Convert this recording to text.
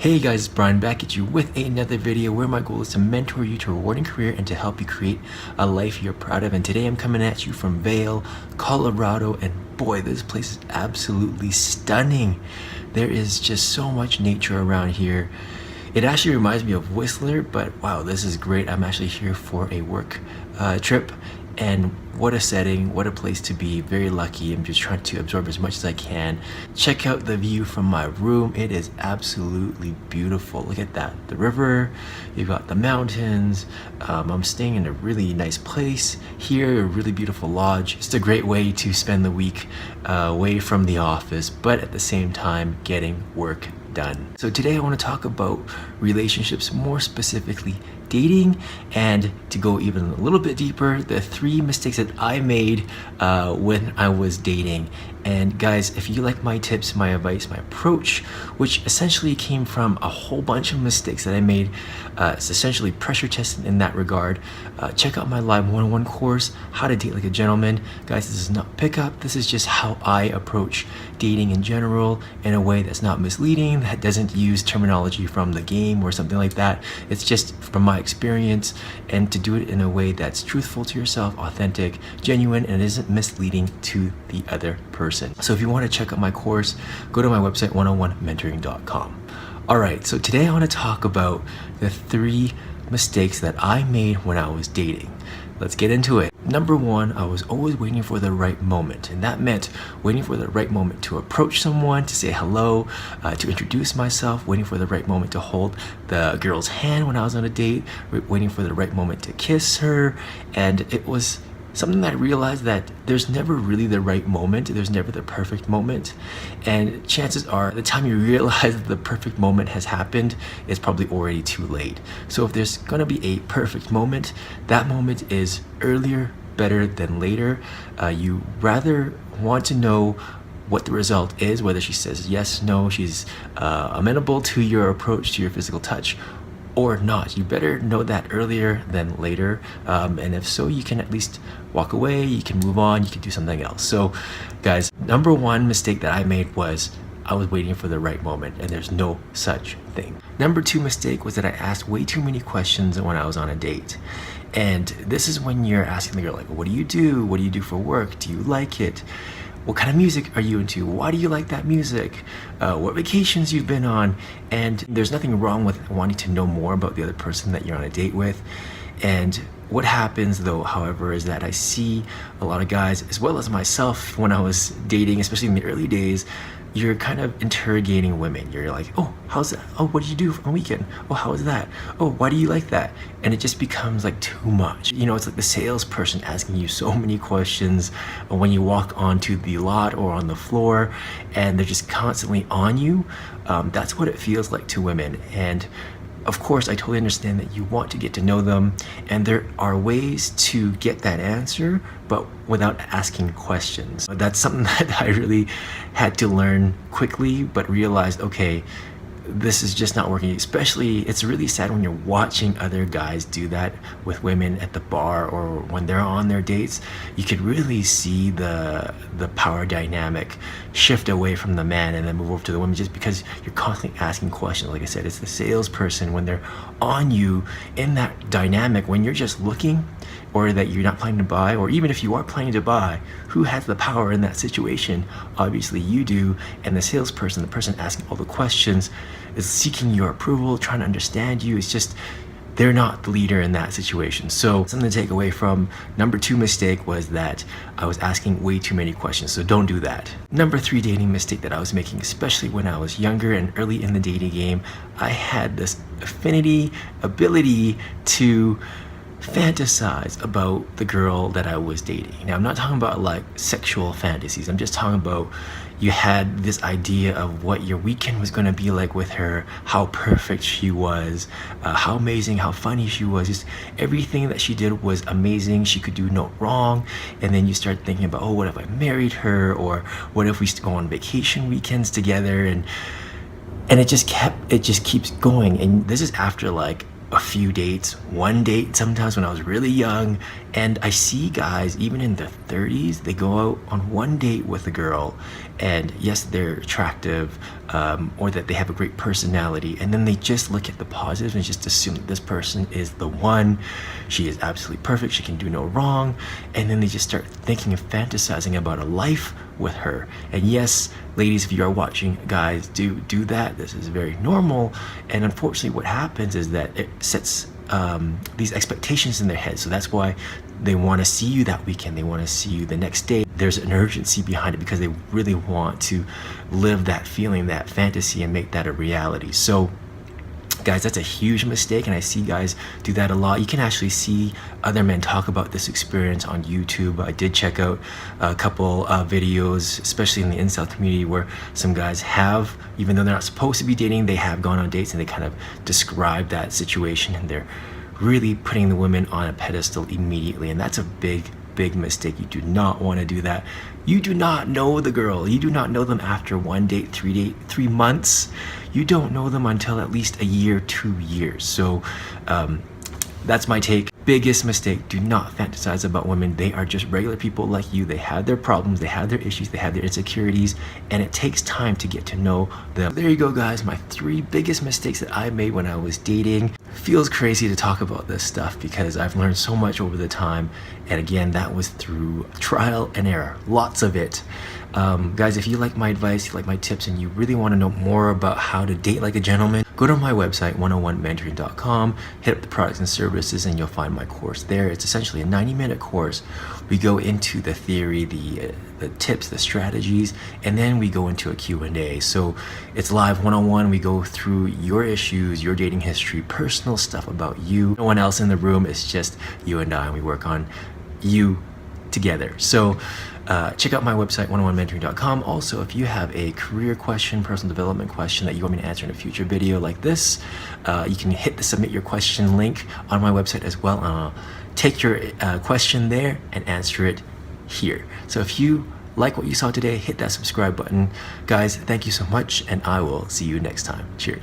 Hey guys, it's Brian back at you with another video where my goal is to mentor you to a rewarding career and to help you create a life you're proud of. And today I'm coming at you from Vail, Colorado, and boy, this place is absolutely stunning. There is just so much nature around here. It actually reminds me of Whistler, but wow, this is great. I'm actually here for a work trip, and what a setting, what a place to be. Very lucky. I'm just trying to absorb as much as I can. Check out the view from my room. It is absolutely beautiful. Look at that, the river, you've got the mountains. I'm staying in a really nice place here, a really beautiful lodge. It's a great way to spend the week away from the office, but at the same time getting work done. So today I want to talk about relationships, more specifically dating, and to go even a little bit deeper, the 3 mistakes that I made when I was dating. And guys, if you like my tips, my advice, my approach, which essentially came from a whole bunch of mistakes that I made, it's essentially pressure tested in that regard. Check out my live one-on-one course, How to Date Like a Gentleman. Guys, this is not pickup. This is just how I approach dating in general in a way that's not misleading, that doesn't use terminology from the game or something like that. It's just from my experience, and to do it in a way that's truthful to yourself, authentic, genuine, and isn't misleading to the other person. So if you want to check out my course, go to my website 101mentoring.com. Alright, so today I want to talk about the 3 mistakes that I made when I was dating. Let's get into it. Number 1, I was always waiting for the right moment, and that meant waiting for the right moment to approach someone, to say hello, to introduce myself, waiting for the right moment to hold the girl's hand when I was on a date, waiting for the right moment to kiss her. And it was something that I realized that there's never really the right moment, there's never the perfect moment, and chances are the time you realize that the perfect moment has happened, it's probably already too late. So if there's gonna be a perfect moment, that moment is earlier better than later. You rather want to know what the result is, whether she says yes, no, she's amenable to your approach, to your physical touch, or not. You better know that earlier than later, and if so, you can at least walk away, you can move on, you can do something else. So guys, number 1 mistake that I made was I was waiting for the right moment, and there's no such thing. Number 2 mistake was that I asked way too many questions when I was on a date. And this is when you're asking the girl, like, what do you do? What do you do for work? Do you like it? What kind of music are you into? Why do you like that music? What vacations you've been on? And there's nothing wrong with wanting to know more about the other person that you're on a date with. And what happens though, however, is that I see a lot of guys, as well as myself when I was dating, especially in the early days, you're kind of interrogating women. You're like, oh, how's that? Oh, what did you do on the weekend? Oh, how was that? Oh, why do you like that? And it just becomes like too much. You know, it's like the salesperson asking you so many questions when you walk onto the lot or on the floor, and they're just constantly on you. That's what it feels like to women. And of course, I totally understand that you want to get to know them, and there are ways to get that answer, but without asking questions. That's something that I really had to learn quickly, but realized, okay, this is just not working. Especially, it's really sad when you're watching other guys do that with women at the bar or when they're on their dates. You could really see the power dynamic shift away from the man and then move over to the women, just because you're constantly asking questions. Like I said, it's the salesperson when they're on you in that dynamic, when you're just looking, or that you're not planning to buy, or even if you are planning to buy, who has the power in that situation? Obviously you do, and the salesperson, the person asking all the questions, is seeking your approval, trying to understand you. It's just, they're not the leader in that situation. So something to take away from number 2 mistake was that I was asking way too many questions, so don't do that. Number 3 dating mistake that I was making, especially when I was younger and early in the dating game, I had this ability to fantasize about the girl that I was dating. Now, I'm not talking about like sexual fantasies. I'm just talking about you had this idea of what your weekend was going to be like with her, how perfect she was, how amazing, how funny she was. Just everything that she did was amazing. She could do no wrong. And then you start thinking about, oh, what if I married her? Or what if we go on vacation weekends together? And it just keeps going. And this is after like a few dates, 1 date sometimes when I was really young, And I see guys, even in their 30s, they go out on one date with a girl, and yes, they're attractive, or that they have a great personality, and then they just look at the positives and just assume that this person is the one. She is absolutely perfect, she can do no wrong, and then they just start thinking and fantasizing about a life with her. And yes, ladies, if you are watching, guys, do that. This is very normal, and unfortunately what happens is that it sets these expectations in their head. So that's why they want to see you that weekend, they want to see you the next day. There's an urgency behind it because they really want to live that feeling, that fantasy, and make that a reality. So guys, that's a huge mistake, and I see guys do that a lot. You can actually see other men talk about this experience on YouTube. I did check out a couple videos, especially in the incel community, where some guys have, even though they're not supposed to be dating, they have gone on dates, and they kind of describe that situation, and they're really putting the women on a pedestal immediately. And that's a big mistake. You do not want to do that. You do not know the girl. You do not know them after 1 date, 3 months. You don't know them until at least a year, 2 years. So that's my take. Biggest mistake, do not fantasize about women. They are just regular people like you. They have their problems, they have their issues, they have their insecurities, and it takes time to get to know them. There you go, guys, my 3 biggest mistakes that I made when I was dating. Feels crazy to talk about this stuff because I've learned so much over the time, and again, that was through trial and error, lots of it. Guys, if you like my advice, you like my tips, and you really want to know more about how to date like a gentleman, go to my website, 101mentoring.com, hit up the products and services, and you'll find my course there. It's essentially a 90-minute course. We go into the theory, the tips, the strategies, and then we go into a Q&A. So it's live one-on-one. We go through your issues, your dating history, personal stuff about you. No one else in the room. It's just you and I, and we work on you together. So check out my website, 101mentoring.com. Also, if you have a career question, personal development question that you want me to answer in a future video like this, you can hit the submit your question link on my website as well, and I'll take your question there and answer it here. So if you like what you saw today, hit that subscribe button. Guys, thank you so much, and I will see you next time. Cheers.